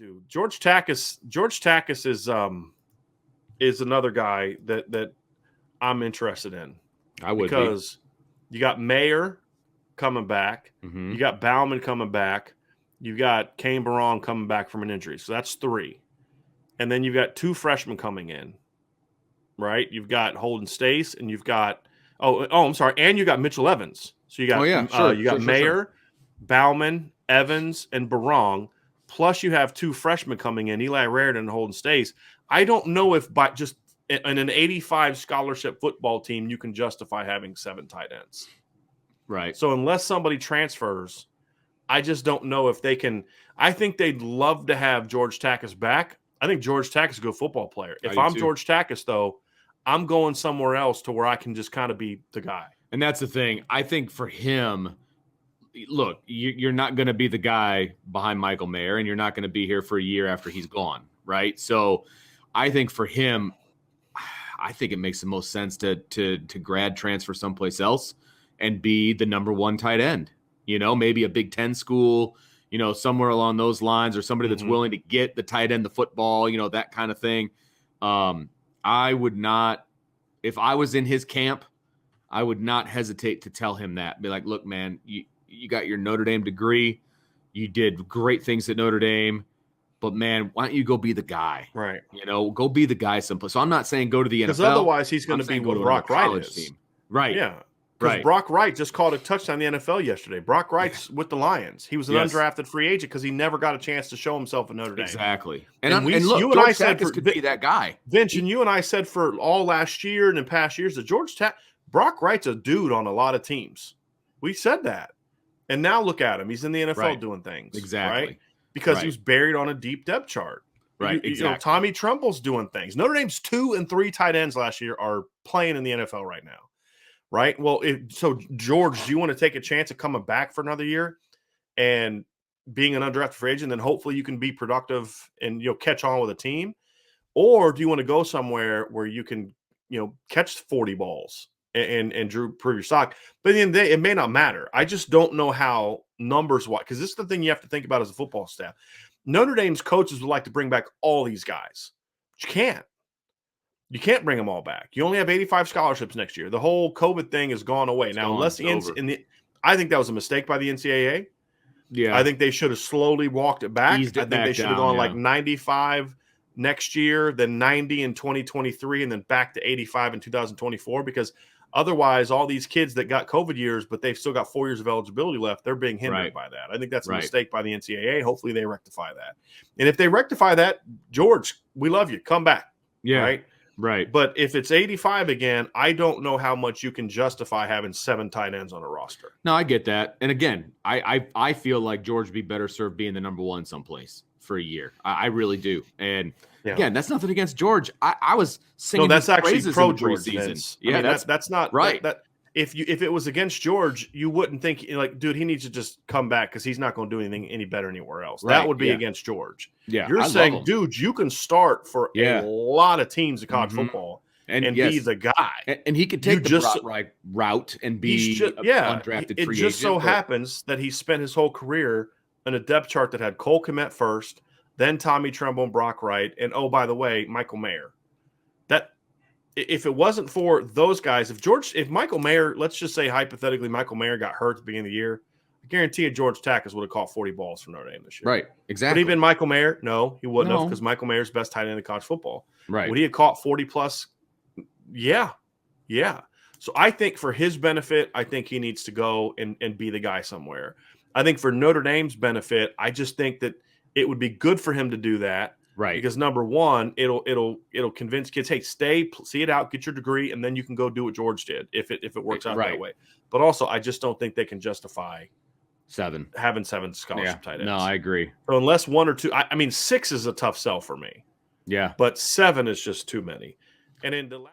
dude. George Takacs is another guy that I'm interested in. I would because you got Mayer coming back, Mm-hmm. you got Bauman coming back, you've got Kane Barong coming back from an injury, so that's 3, and then you've got 2 freshmen coming in, right? You've got Holden Stace, and you've got I'm sorry, and you got Mitchell Evans. So you got you got Mayer, Bauman, Evans, and Barong. Plus, you have 2 freshmen coming in, Eli Raridan and Holden Stace. I don't know if by just in an 85 scholarship football team, you can justify having 7 tight ends. Right. So unless somebody transfers, I just don't know if they can. I think they'd love to have George Takacs back. I think George Takacs is a good football player. If I'm George Takacs, though, I'm going somewhere else to where I can just kind of be the guy. And that's the thing. I think for him, look, you're not going to be the guy behind Michael Mayer, and you're not going to be here for a year after he's gone, right? So I think for him, I think it makes the most sense to grad transfer someplace else and be the number 1 tight end. Maybe a Big Ten school, somewhere along those lines, or somebody that's willing to get the tight end the football, that kind of thing. I would not, if I was in his camp, I would not hesitate to tell him that. Be like, look, man, you got your Notre Dame degree. You did great things at Notre Dame. But, man, why don't you go be the guy? Right. Go be the guy someplace. So I'm not saying go to the NFL. Because otherwise he's going to be what Brock Wright is. Team. Right. Yeah. Because Brock Wright just called a touchdown in the NFL yesterday. Brock Wright's with the Lions. He was an undrafted free agent because he never got a chance to show himself at Notre Dame. Exactly. And look, you and I said could be that guy. Vince, and you and I said for all last year and in past years that Brock Wright's a dude on a lot of teams. We said that. And now look at him. He's in the NFL doing things. Exactly. Right? Because he was buried on a deep depth chart. Right, exactly. Tommy Tremble's doing things. Notre Dame's 2 and 3 tight ends last year are playing in the NFL right now. Right? Well, so George, do you want to take a chance of coming back for another year and being an undrafted free agent? Then hopefully you can be productive and you'll catch on with a team. Or do you want to go somewhere where you can, catch 40 balls and prove your stock? But at the end of the day, it may not matter. I just don't know how numbers-wise, because this is the thing you have to think about as a football staff. Notre Dame's coaches would like to bring back all these guys. But you can't. You can't bring them all back. You only have 85 scholarships next year. The whole COVID thing has gone away. I think that was a mistake by the NCAA. Yeah. I think they should have slowly walked it back. I think they should have gone like 95 next year, then 90 in 2023, and then back to 85 in 2024, because otherwise all these kids that got COVID years, but they've still got 4 years of eligibility left, they're being hindered by that. I think that's a mistake by the NCAA. Hopefully they rectify that. And if they rectify that, George, we love you. Come back. Yeah. Right. But if it's 85 again, I don't know how much you can justify having 7 tight ends on a roster. No, I get that. And again, I feel like George would be better served being the number 1 someplace for a year. I really do. And again, that's nothing against George. I was singing that's actually pro George season. Yeah, that's not right. If it was against George, you wouldn't think like, dude, he needs to just come back because he's not going to do anything any better anywhere else. Right. That would be against George. Yeah, you're saying, dude, you can start for a lot of teams in college football and be the guy, and he could take the right route and be undrafted free agent. It just so happens that he spent his whole career in a depth chart that had Cole Kmet first, then Tommy Tremble and Brock Wright, and oh, by the way, Michael Mayer. That if it wasn't for those guys, if Michael Mayer, let's just say hypothetically, Michael Mayer got hurt at the beginning of the year, I guarantee you George Takacs would have caught 40 balls for Notre Dame this year. Right, exactly. Would he have been Michael Mayer? No, he wouldn't have, because Michael Mayer's best tight end in college football. Right. Would he have caught 40 plus? Yeah. So I think for his benefit, I think he needs to go and be the guy somewhere. I think for Notre Dame's benefit, I just think that it would be good for him to do that. Right. Because number one, it'll convince kids, hey, stay, see it out, get your degree, and then you can go do what George did if it works out that way. But also, I just don't think they can justify having 7 scholarship tight ends. No, I agree. So unless 1 or 2, I mean, 6 is a tough sell for me. Yeah. But 7 is just too many. And in the